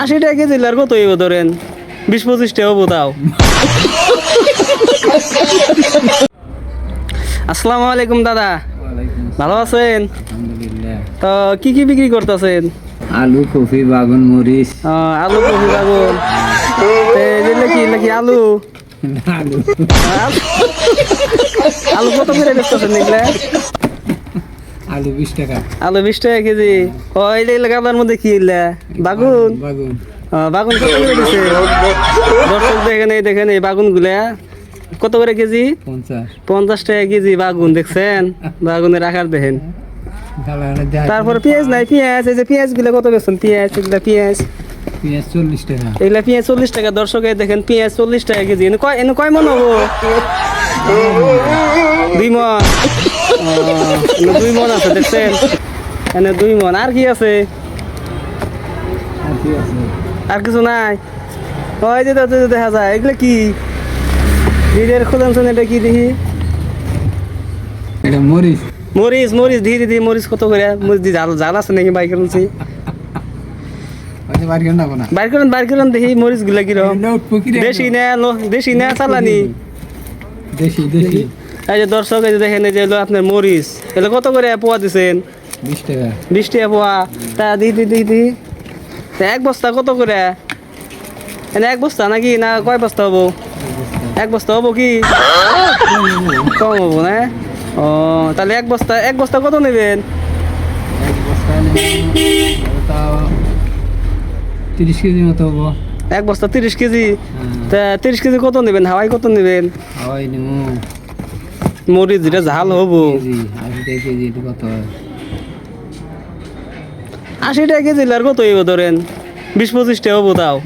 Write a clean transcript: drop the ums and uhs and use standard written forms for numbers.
80 টাকা কেজি আর কত হইব ধরেন 20-25 টাকা হবো তাও। আসসালামু আলাইকুম দাদা, ভালো আছেন? তো কি কি বিক্রি করতেছেন? আলু, কফি, বাগুন, মরিচ। আলু, কফি, বাগুন। কি আলু? আলু আলু কত করে বেচতেছেন এগুলা? আলু 20 টাকা। আলু 20 টাকা কেজি। ও এইটা গাদার মধ্যে কি এলা? বাগুন। বাগুন বাগুন কত করে দিছে? দর্শক দেখেন এই বাগুন গুলা কত করে কেজি? 50 টাকা কেজি বাগুন, দেখছেন বাগুনের আকার দেখেন। তারপরে পেঁয়াজ নাই, পেঁয়াজ এই যে পেঁয়াজ গুলা কত বেচছেন? পেঁয়াজ এগুলা পেঁয়াজ 40 টাকা। এগুলা পেঁয়াজ 40 টাকা। দর্শক দেখেন পেঁয়াজ 40 টাকা কেজি। এনে কয় মন হবো? 2 মন। 2 মন আছে, দেখছেন এনে 2 মন। আর কি আছে? আর কিছু নাই? ওই যে দেখা যায় এগুলো কি দিদির খোঁজানছেন? এটা কি দেখি? এটা মরিচ। মরিচ মরিচ দিদি মরিচ কত করে? মরিচ দি জাল আছে নাকি? বাইক আনছি বাইর করেন দেখি মরিচ গুলা কিরকম। দেশি না চালানি? দেশি। এই যে দর্শক এই যে দেখেন, এই যে হলো আপনার মরিচ। এগুলো কত করে পোয়া দিচ্ছেন? 20 টাকা। 20 টাকা পোয়া। তা দিদি এক বস্তা কত করে? এনে এক বস্তা নাকি না কয় বস্তা হবো? এক বস্তা হবো কি কম হবো না? ও তাহলে এক বস্তা কত নেবেন? এক বস্তা তাও 30 কেজি মতো হবো। এক বস্তা 30 কেজি। তা 30 কেজি কত নেবেন? হাওয়াই কত নেবেন? হাওয়াই নেবো মরিচ যেটা ঝাল হবো। 80 টাকা কেজি। এটা কত হয়? 80 টাকা কেজি আর কত হইব ধরেন 20-25 টাকা হবো তাও।